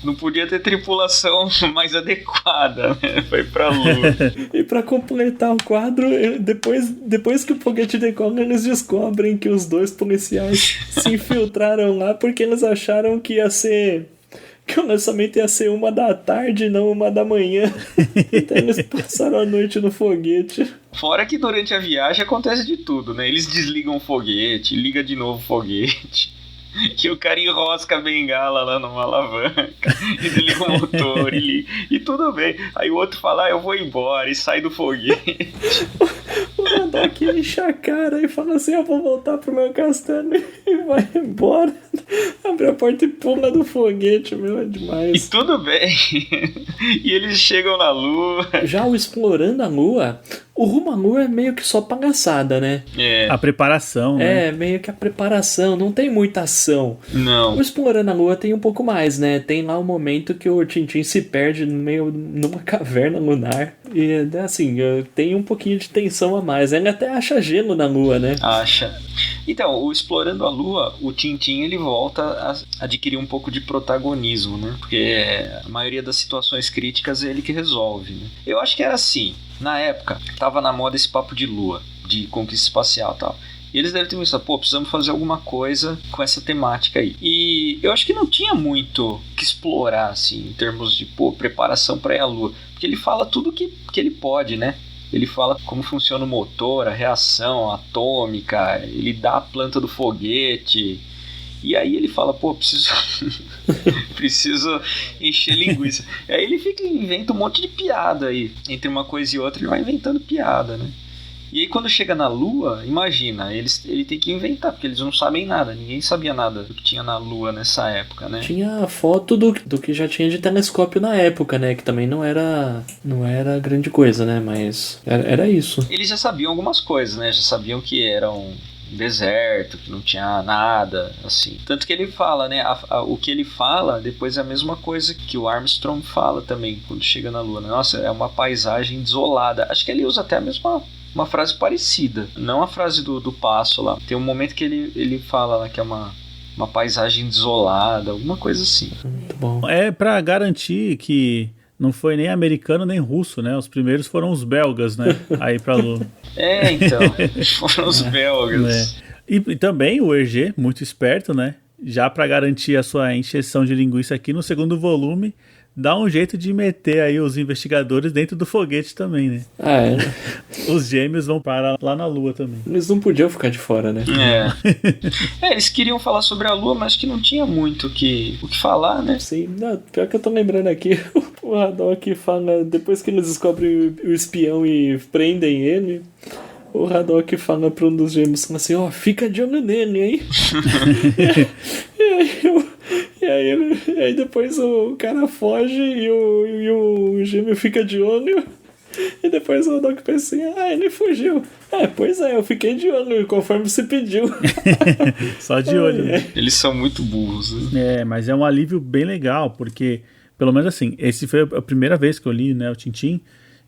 Não podia ter tripulação mais adequada, né? Foi pra Lua. E pra completar o quadro, depois que o foguete decola, eles descobrem que os dois policiais se infiltraram lá porque eles acharam que ia ser... que o lançamento ia ser 1h, não 1h. Então eles passaram a noite no foguete. Fora que durante a viagem acontece de tudo, né? Eles desligam o foguete, liga de novo o foguete. Que o cara enrosca a bengala lá numa alavanca e desliga o motor e tudo bem. Aí o outro fala, eu vou embora e sai do foguete. O Haddock enche a cara e fala assim, eu vou voltar pro meu castelo e vai embora. Abre a porta e pula do foguete, meu, é demais. E tudo bem. E eles chegam na Lua. Já o Explorando a Lua, o rumo à Lua é meio que só palhaçada, né? A preparação, né? É, meio que a preparação, não tem muita ação. Não. O Explorando a Lua tem um pouco mais, né? Tem lá um momento que o Tintin se perde numa caverna lunar. E, assim, tem um pouquinho de tensão a mais. Ele até acha gelo na Lua, né? Acha. Então, o Explorando a Lua, o Tintin, ele volta a adquirir um pouco de protagonismo, né? Porque a maioria das situações críticas é ele que resolve, né? Eu acho que era assim. Na época, tava na moda esse papo de Lua, de conquista espacial e tal. E eles devem ter pensado, precisamos fazer alguma coisa com essa temática aí. E eu acho que não tinha muito que explorar, assim, em termos de, preparação para ir à Lua. Porque ele fala tudo que ele pode, né? Ele fala como funciona o motor, a reação atômica, ele dá a planta do foguete. E aí ele fala, preciso encher linguiça. E aí ele inventa um monte de piada aí. Entre uma coisa e outra ele vai inventando piada, né? E aí quando chega na Lua, imagina, ele tem que inventar, porque eles não sabem nada, ninguém sabia nada do que tinha na Lua nessa época, né? Tinha foto do que já tinha de telescópio na época, né? Que também não era grande coisa, né? Mas era isso. Eles já sabiam algumas coisas, né? Já sabiam que era um deserto, que não tinha nada, assim. Tanto que ele fala, né? O que ele fala depois é a mesma coisa que o Armstrong fala também, quando chega na Lua. Nossa, é uma paisagem desolada. Acho que ele usa até a mesma... uma frase parecida, não a frase do passo lá. Tem um momento que ele fala lá que é uma paisagem desolada, alguma coisa assim. Muito bom. É pra garantir que não foi nem americano nem russo, né? Os primeiros foram os belgas, né? Aí pra Lua. Então, foram os belgas. E também o Hergé, muito esperto, né? Já pra garantir a sua encheção de linguiça aqui no segundo volume, dá um jeito de meter aí os investigadores dentro do foguete também, né? Os gêmeos vão parar lá na Lua também. Eles não podiam ficar de fora, né? Eles queriam falar sobre a Lua, mas que não tinha muito o que falar, né? Sim, não, pior que eu tô lembrando aqui, o Haddock fala, depois que eles descobrem o espião e prendem ele, o Haddock fala pra um dos gêmeos, assim, fica de olho nele, hein? E aí depois o cara foge e o gêmeo fica de olho. E depois o Haddock pensa assim, ele fugiu. Pois é, eu fiquei de olho conforme se pediu. Só de olho, né? Eles são muito burros, né? Mas é um alívio bem legal, porque Pelo menos assim, esse foi a primeira vez que eu li, né, o Tintin.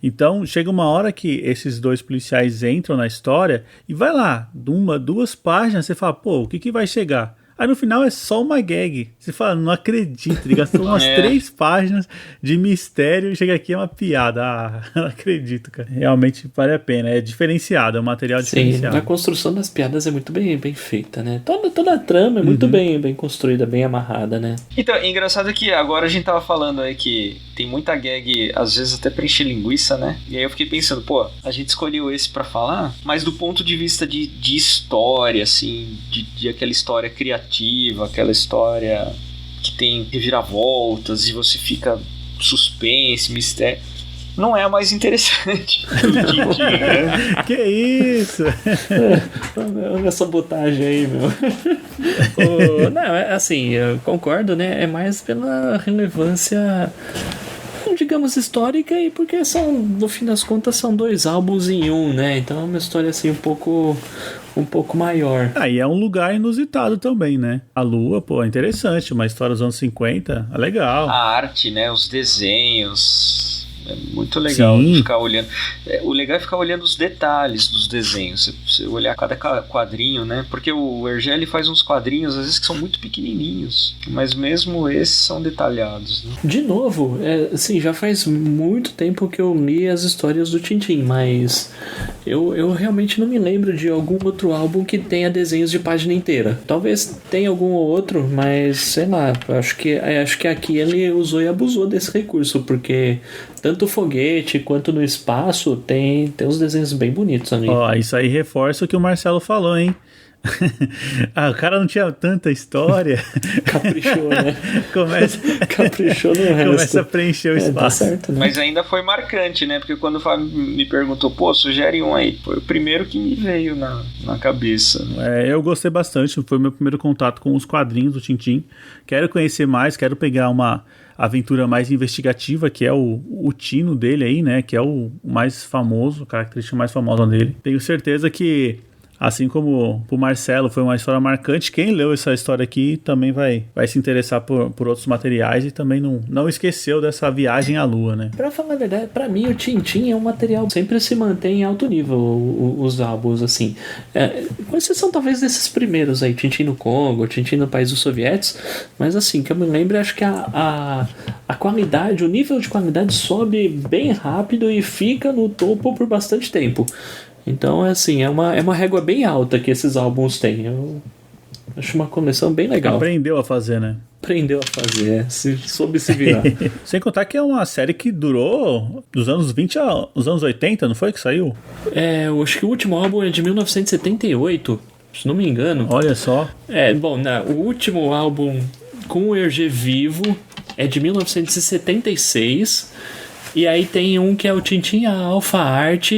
Então, chega uma hora que esses dois policiais entram na história e vai lá, duas páginas, você fala, pô, o que vai chegar? Aí no final é só uma gag. Você fala, não acredito, ele gastou umas 3 páginas de mistério e chega aqui é uma piada. Ah, não acredito, cara. Realmente vale a pena, é diferenciado, é um material diferenciado. Sim, a construção das piadas é muito bem feita, né? Toda a trama é muito bem construída, bem amarrada, né? Então, engraçado é que agora a gente tava falando aí que tem muita gag, às vezes até pra encher linguiça, né? E aí eu fiquei pensando, pô, a gente escolheu esse pra falar, mas do ponto de vista de história, assim, de aquela história criativa, aquela história que tem reviravoltas e você fica suspense, mistério, não é a mais interessante do Tintin, né? Que isso? Olha essa botagem aí, meu. Não, é assim, eu concordo, né? É mais pela relevância, digamos, histórica, e porque no fim das contas, são 2 álbuns em um, né? Então é uma história assim um pouco maior. E é um lugar inusitado também, né? A Lua, pô, é interessante, uma história dos anos 50, é legal. A arte, né? Os desenhos. É muito legal ficar olhando. O legal é ficar olhando os detalhes dos desenhos. Você olhar cada quadrinho, né? Porque o Hergé, ele faz uns quadrinhos, às vezes, que são muito pequenininhos. Mas mesmo esses são detalhados, né? De novo, assim, já faz muito tempo que eu li as histórias do Tintin, mas eu realmente não me lembro de algum outro álbum que tenha desenhos de página inteira. Talvez tenha algum outro, mas sei lá, acho que aqui ele usou e abusou desse recurso, porque tanto o foguete quanto no espaço tem uns desenhos bem bonitos ali. Isso aí reforça o que o Marcelo falou, hein? O cara não tinha tanta história. Caprichou, né? Caprichou no resto. Começa a preencher o espaço. Tá certo, né? Mas ainda foi marcante, né? Porque quando o Fábio me perguntou, pô, sugere um aí, foi o primeiro que me veio na cabeça, né? Eu gostei bastante, foi o meu primeiro contato com os quadrinhos do Tintin. Quero conhecer mais, quero pegar uma aventura mais investigativa, que é o tino dele aí, né? Que é o mais famoso, a característica mais famosa dele. Tenho certeza que, assim como o Marcelo foi uma história marcante, quem leu essa história aqui também vai se interessar por outros materiais e também não esqueceu dessa viagem à Lua, né? Pra falar a verdade, pra mim o Tintin é um material que sempre se mantém em alto nível, os álbuns, assim. Com exceção talvez desses primeiros aí, Tintin no Congo, Tintin no País dos Sovietes, mas assim, que eu me lembro, acho que a qualidade, o nível de qualidade sobe bem rápido e fica no topo por bastante tempo. Então, assim, é uma régua bem alta que esses álbuns têm. Eu acho uma coleção bem legal. Aprendeu a fazer, né? Aprendeu a fazer, soube se virar. Sem contar que é uma série que durou dos anos 20 aos anos 80, não foi que saiu? Eu acho que o último álbum é de 1978, se não me engano. Olha só. O último álbum com o Hergé vivo é de 1976. E aí tem um que é o Tintin a Alpha Art,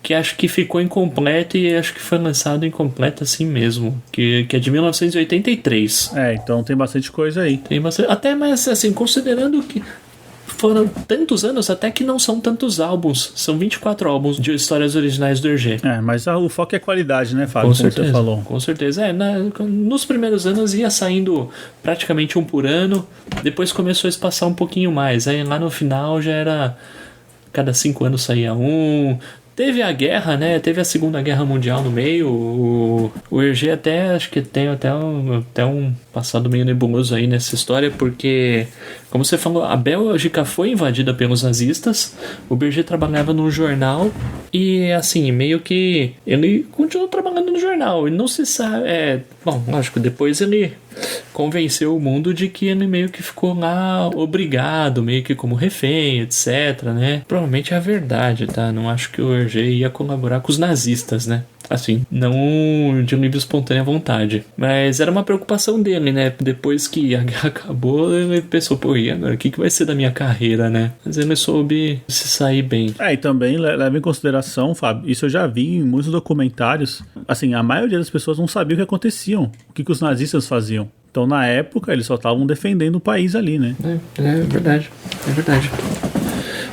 que acho que ficou incompleto e acho que foi lançado incompleto assim mesmo, que é de 1983. Então tem bastante coisa aí. Tem bastante, até mais assim, considerando que foram tantos anos, até que não são tantos álbuns, são 24 álbuns de histórias originais do Hergé. Mas o foco é qualidade, né, Fábio? Com certeza, como você falou. Com certeza. Nos primeiros anos ia saindo praticamente um por ano, depois começou a espaçar um pouquinho mais, aí lá no final já era cada 5 anos saía um. Teve a guerra, né? Teve a Segunda Guerra Mundial no meio. O Hergé acho que tem até um passado meio nebuloso aí nessa história, porque, como você falou, a Bélgica foi invadida pelos nazistas. O Hergé trabalhava num jornal e, assim, meio que ele continuou trabalhando no jornal. E não se sabe... Bom, lógico, depois ele convenceu o mundo de que ele meio que ficou lá obrigado, meio que como refém, etc, né? Provavelmente é a verdade, tá? Não acho que o Hergé ia colaborar com os nazistas, né? Assim, não de livre e espontânea vontade. Mas era uma preocupação dele, né? Depois que a guerra acabou, ele pensou, pô, e agora? O que vai ser da minha carreira, né? Mas ele soube se sair bem. E também leva em consideração, Fábio, isso eu já vi em muitos documentários, assim, a maioria das pessoas não sabia o que acontecia, o que os nazistas faziam. Então, na época, eles só estavam defendendo o país ali, né? É verdade.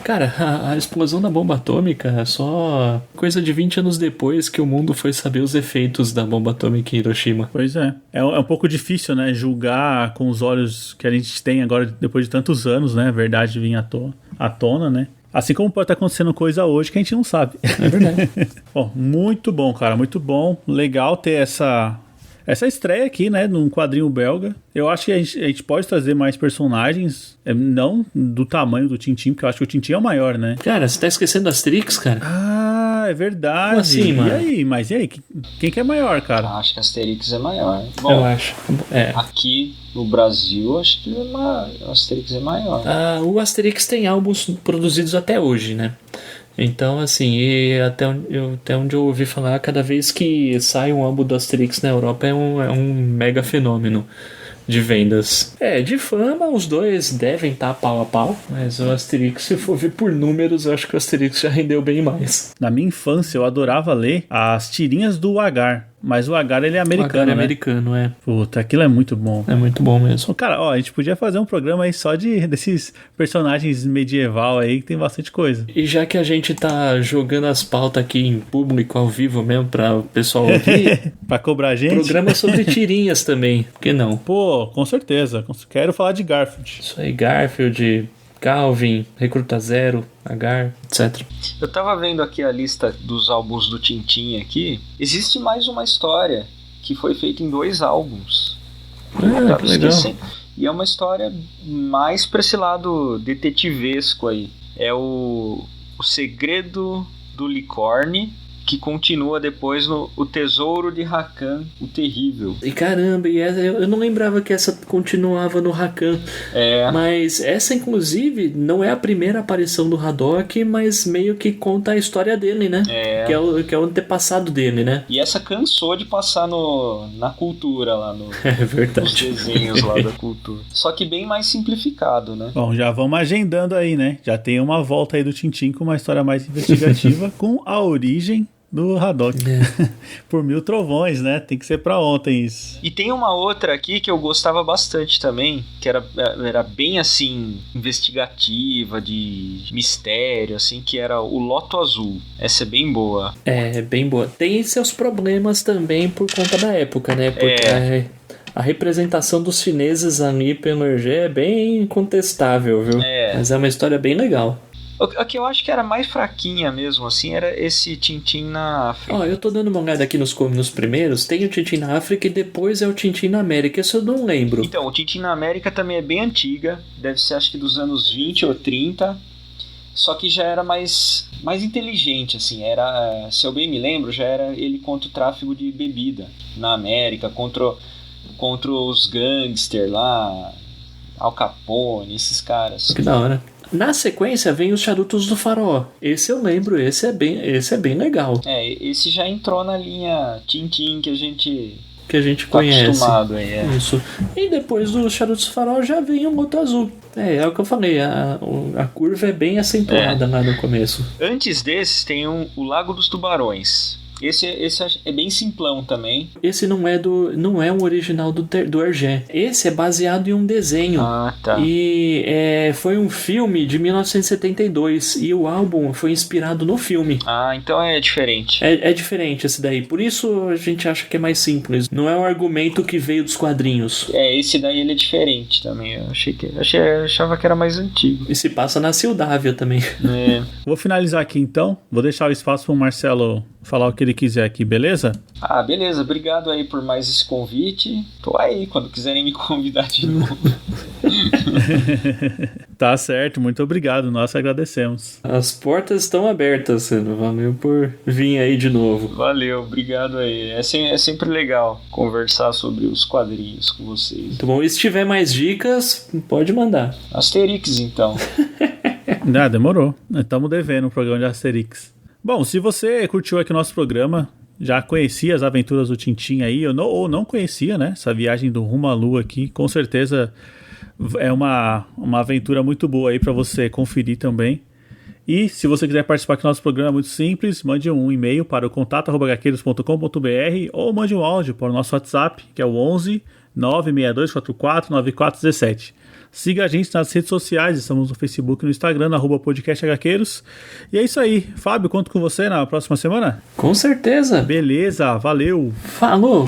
Cara, a explosão da bomba atômica é só coisa de 20 anos depois que o mundo foi saber os efeitos da bomba atômica em Hiroshima. Pois é. É um pouco difícil, né? Julgar com os olhos que a gente tem agora, depois de tantos anos, né? A verdade vir à tona, né? Assim como pode estar acontecendo coisa hoje que a gente não sabe. É verdade. Bom, muito bom, cara. Muito bom. Legal ter essa estreia aqui, né, num quadrinho belga. Eu acho que a gente pode trazer mais personagens, não do tamanho do Tintin, porque eu acho que o Tintin é o maior, né? Cara, você tá esquecendo Asterix, cara? Ah, é verdade. Como assim, mano? E aí? Quem que é maior, cara? Acho que Asterix é maior. Eu Bom, acho. É. aqui no Brasil, acho que o Asterix é maior. O Asterix tem álbuns produzidos até hoje, né? Então, assim, e até onde eu ouvi falar, cada vez que sai um álbum do Asterix na Europa é um mega fenômeno de vendas. De fama, os dois devem estar pau a pau, mas o Asterix, se for ver por números, eu acho que o Asterix já rendeu bem mais. Na minha infância, eu adorava ler as tirinhas do Agar, mas o Agar, ele é americano, O Agar é né? americano, é. Puta, aquilo é muito bom. É muito bom mesmo. Cara, a gente podia fazer um programa aí só desses personagens medieval aí, que tem bastante coisa. E já que a gente tá jogando as pautas aqui em público, ao vivo mesmo, pra o pessoal ouvir, Pra cobrar a gente? programa sobre tirinhas também, por que não? Pô, com certeza. Quero falar de Garfield. Isso aí, Garfield, Calvin, Recruta Zero, Agar, etc. Eu tava vendo aqui a lista dos álbuns do Tintin aqui. Existe mais uma história que foi feita em 2 álbuns. Ah, que legal. E é uma história mais pra esse lado detetivesco aí. É o Segredo do Licorne, que continua depois no O Tesouro de Rakan, o Terrível. E caramba, eu não lembrava que essa continuava no Rakan. Mas essa, inclusive, não é a primeira aparição do Haddock, mas meio que conta a história dele, né? Que é o antepassado dele, né? E essa cansou de passar na cultura lá, É verdade. nos desenhos lá da cultura. Só que bem mais simplificado, né? Bom, já vamos agendando aí, né? Já tem uma volta aí do Tintin com uma história mais investigativa com a origem do Haddock. Por 1000 trovões, né? Tem que ser pra ontem isso. E tem uma outra aqui que eu gostava bastante também, que era bem assim, investigativa, de mistério, assim, que era o Loto Azul. Essa é bem boa. É, bem boa. Tem seus problemas também por conta da época, né? Porque a representação dos chineses ali pelo Hergé é bem contestável, viu? Mas é uma história bem legal. A que eu acho que era mais fraquinha mesmo, assim, era esse Tintin na África. Eu tô dando uma olhada aqui nos primeiros. Tem o Tintin na África e depois é o Tintin na América. Isso eu não lembro. Então, o Tintin na América também é bem antiga. Deve ser, acho que dos anos 20 ou 30. Só que já era mais inteligente, assim. Se eu bem me lembro, já era ele contra o tráfico de bebida na América, contra os gangsters lá, Al Capone, esses caras. Que da hora. Na sequência vem os Charutos do Faraó. Esse eu lembro, esse é bem legal. Esse já entrou na linha Tintin que a gente tá conhece. Acostumado aí, Isso. E depois dos Charutos do Faraó já vem o Loto Azul. É o que eu falei, a curva é bem acentuada lá no começo. Antes desses tem o Lago dos Tubarões. Esse é bem simplão também. Esse não é um original do Hergé. Esse é baseado em um desenho. Ah, tá. E foi um filme de 1972. E o álbum foi inspirado no filme. Ah, então é diferente. É diferente esse daí. Por isso a gente acha que é mais simples. Não é um argumento que veio dos quadrinhos. Esse daí ele é diferente também. Eu achava que era mais antigo. E se passa na Cildávia também. Vou finalizar aqui então. Vou deixar o espaço pro Marcelo falar o que ele quiser aqui, beleza? Ah, beleza. Obrigado aí por mais esse convite. Tô aí quando quiserem me convidar de novo. Tá certo, muito obrigado. Nós agradecemos. As portas estão abertas, valeu por vir aí de novo. Valeu, obrigado aí. É sempre legal conversar sobre os quadrinhos com vocês. Muito bom. E se tiver mais dicas, pode mandar. Asterix, então. Demorou. Estamos devendo o programa de Asterix. Bom, se você curtiu aqui o nosso programa, já conhecia as aventuras do Tintin aí, ou não conhecia, né? Essa viagem do rumo à lua aqui, com certeza é uma aventura muito boa aí para você conferir também. E se você quiser participar aqui do nosso programa, é muito simples, mande um e-mail para o contato@hqueiros.com.br ou mande um áudio para o nosso WhatsApp, que é o 11 962449417. Siga a gente nas redes sociais, estamos no Facebook e no Instagram, @podcasthqueiros. E é isso aí. Fábio, conto com você na próxima semana? Com certeza. Beleza, valeu. Falou.